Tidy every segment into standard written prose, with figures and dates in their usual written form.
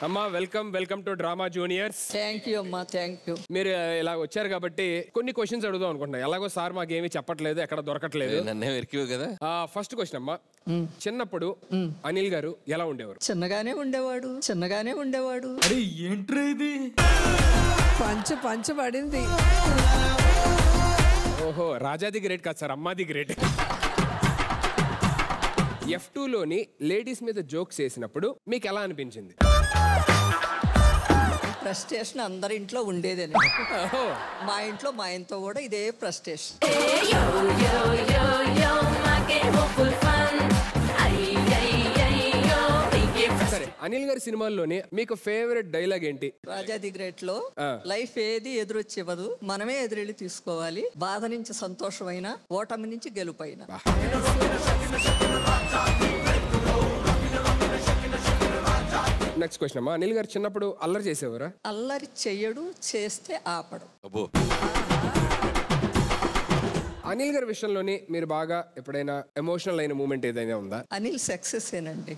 అమ్మా welcome to drama juniors. Thank you అమ్మా, thank you. మీరు ఇలా వచ్చారు కాబట్టి కొన్ని క్వశ్చన్స్ అడుగుదాం అనుకుంటున్నా. ఎలాగో సార్ మాకేమీ చెప్పట్లేదు, ఎక్కడ దొరకట్లేదు. కదా. ఫస్ట్ క్వశ్చన్ అమ్మా, చిన్నప్పుడు అనిల్ గారు ఎలా ఉండేవారు? చిన్నగానే ఉండేవాడు. అరే ఏంట్రా ఇది? పంచ పడింది. ఓహో, రాజాది గ్రేట్ కాదు సార్, అమ్మాది గ్రేట్. F2లోని లేడీస్ మీద జోక్స్ వేసినప్పుడు మీకు ఎలా అనిపించింది? ఫ్రస్ట్రేషన్ అందరి ఇంట్లో ఉండేదేనే. మా ఇంట్లో మా ఆయనతో కూడా ఇదే ఫ్రస్ట్రేషన్. సరే, అనిల్ గారి సినిమాల్లోని మీకు ఫేవరెట్ డైలాగ్ ఏంటి? రాజాది గ్రేట్ లో లైఫ్ ఏది ఎదురొచ్చివ్వదు, మనమే ఎదురెళ్ళి తీసుకోవాలి. బాధ నుంచి సంతోషమైన, ఓటమి నుంచి గెలుపైన. నెక్స్ట్ క్వశ్చన్ అమ్మా, అనిల్ గారు చిన్నప్పుడు అల్లరి చేసేవారా? అల్లరి చెయ్యడు, చేస్తే ఆపడు. అనిల్ గారి విషయంలోని మీరు బాగా ఎప్పుడైనా ఎమోషనల్ అయిన మూమెంట్ ఏదైనా ఉందా? అనిల్ సక్సెస్ ఏనండి.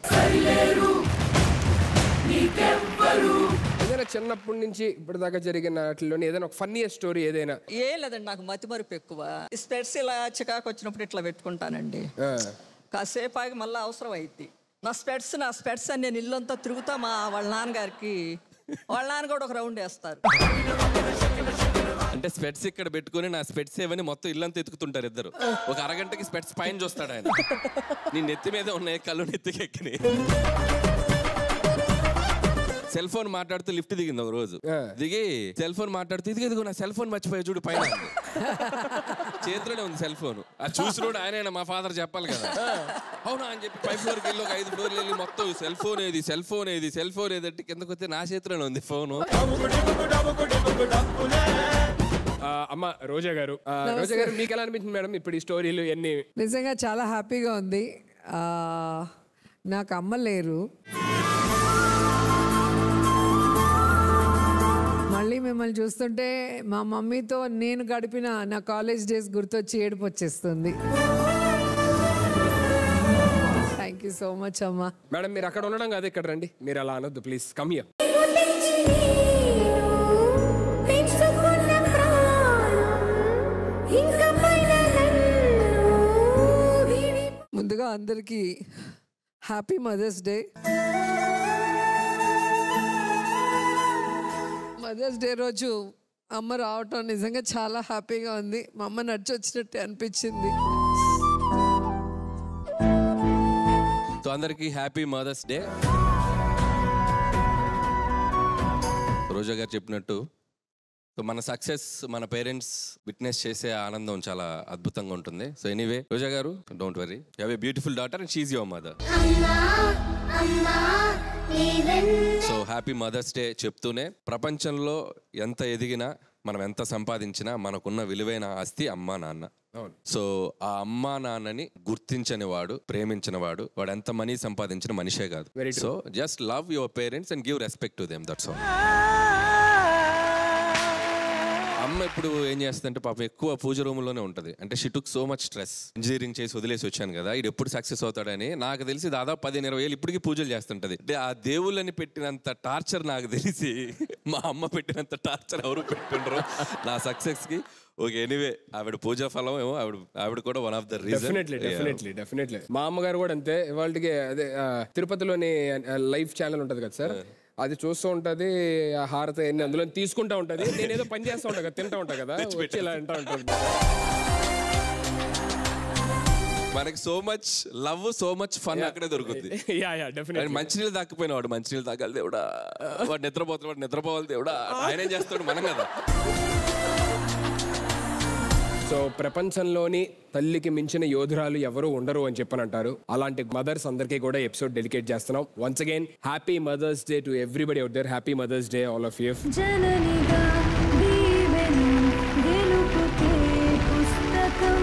ఏదైనా చిన్నప్పటి నుంచి ఇప్పటిదాకా జరిగిన వాటిలోని ఏదైనా ఒక ఫన్నీయెస్ట్ స్టోరీ ఏదైనా? ఏం లేదండి, నాకు మతిమరుపు ఎక్కువ. స్పెట్స్ ఇలా చికాకు వచ్చినప్పుడు ఇట్లా పెట్టుకుంటానండి. కాసేపు ఆగి మళ్ళీ అవసరం అయింది. నా స్పెట్స్ అని నేను ఇల్లంతా తిరుగుతా. వాళ్ళ నాన్న కూడా ఒక రౌండ్ వేస్తారు. అంటే స్పెట్స్ ఇక్కడ పెట్టుకుని నా స్పెట్స్ ఏవని మొత్తం ఇల్లంతా ఎత్తుకుతుంటారు ఇద్దరు. ఒక అరగంటకి స్పెట్స్ పైన చూస్తాడు ఆయన. నీ నెత్తి మీద ఉన్నాయి, కళ్ళు నెత్తికి ఎక్కినాయి. సెల్ ఫోన్ మాట్లాడుతూ లిఫ్ట్ దిగింది ఒక రోజు. దిగి సెల్ ఫోన్ మాట్లాడుతూ ఇదిగో నా సెల్ ఫోన్ మర్చిపోయా చూడు పైన. చేతిలోనే ఉంది సెల్ ఫోన్. అది చూసినోడు ఆయన మా ఫాదర్ చెప్పాలి కదా. అవునా అని చెప్పి 5 ఫ్లోర్కి వెళ్ళి ఒక 5 ఫ్లోర్లు వెళ్ళి మొత్తం సెల్ ఫోన్ ఏదంటే కిందకి వస్తే నా చేతిలోనే ఉంది ఫోను. అమ్మ రోజా గారు మీకు ఎలా అనిపించింది మేడం ఇప్పుడు ఈ స్టోరీలు ఎన్ని? నిజంగా చాలా హ్యాపీగా ఉంది. నాకు అమ్మ లేరు. మళ్ళీ మిమ్మల్ని చూస్తుంటే మా మమ్మీతో నేను గడిపిన నా కాలేజ్ డేస్ గుర్తొచ్చి ఏడుపు వచ్చేస్తుంది. థ్యాంక్ యూ సో మచ్ అమ్మా. మేడం మీరు అక్కడ ఉండడం కాదు, ఇక్కడ రండి. మీరు అలా అనొద్దు ప్లీజ్, కమ్ హియర్. ముందుగా అందరికీ happy mother's day. Mother's day రోజు అమ్మ రావటం నిజంగా చాలా హ్యాపీగా ఉంది. మా అమ్మ నడిచి వచ్చినట్టే అనిపించింది. సో అందరికీ హ్యాపీ మదర్స్ డే. రోజా గారు చెప్పినట్టు సో మన సక్సెస్ మన పేరెంట్స్ విట్నెస్ చేసే ఆనందం చాలా అద్భుతంగా ఉంటుంది. So anyway Roja garu, don't worry, you have a beautiful daughter and she is your mother. So happy mother's day చెప్తూనే ప్రపంచంలో ఎంత ఎదిగినా మనం ఎంత సంపాదించినా మనకున్న విలువైన ఆస్తి అమ్మా నాన్న. సో ఆ అమ్మా నాన్నని గుర్తించని వాడు, ప్రేమించిన వాడు ఎంత మనీ సంపాదించిన మనిషే కాదు. So just love your parents and give respect to them, that's all. అమ్మ ఇప్పుడు ఏం చేస్తుందంటే పాపం ఎక్కువ పూజ రూమ్లోనే ఉంటుంది. అంటే she took so much stress. Engineering చేసి వదిలేసి వచ్చాను కదా, ఇది ఎప్పుడు సక్సెస్ అవుతాడని నాకు తెలిసి దాదాపు 15-20 ఏళ్ళు ఇప్పటికీ పూజలు చేస్తుంటది. అంటే ఆ దేవుళ్ళని పెట్టినంత టార్చర్ నాకు తెలిసి మా అమ్మ పెట్టినంత టార్చర్ ఎవరు పెట్టిండ్రు నా సక్సెస్కి. ఓకే, ఎనీవే ఆవిడ పూజా ఫలం ఏమో ఆవిడ కూడా one of the reason. Definitely మా అమ్మగారు కూడా అంతే. వాళ్ళకి అదే తిరుపతిలోని లైవ్ ఛానల్ ఉంటుంది కదా సార్, అది చూస్తూ ఉంటది. ఆ హారత ఎన్ని అందులో తీసుకుంటా ఉంటది. నేనేదో పని చేస్తూ ఉంటా కదా, తింటా ఉంటా కదా, వచ్చి ఇలా అంటా ఉంటుంది. మనకి so much love, so much fun అక్కడే దొరుకుతుంది. మంచినీళ్ళు తాకపోయినా వాడు మంచినీళ్ళు తాగాలి దేవుడా, వాడు నిద్రపోవాలి దేవుడా, ఆయన ఏం చేస్తాడు మనం కదా. సో ప్రపంచంలోని తల్లికి మించిన యోధురాలు ఎవరు ఉండరు అని చెప్పని అంటారు. అలాంటి మదర్స్ అందరికీ కూడా ఎపిసోడ్ డెడికేట్ చేస్తున్నాం. Once again happy mother's day to everybody out there. Happy mother's day all of you. జననిగా దీవెను గెలుపుకే పుస్తకం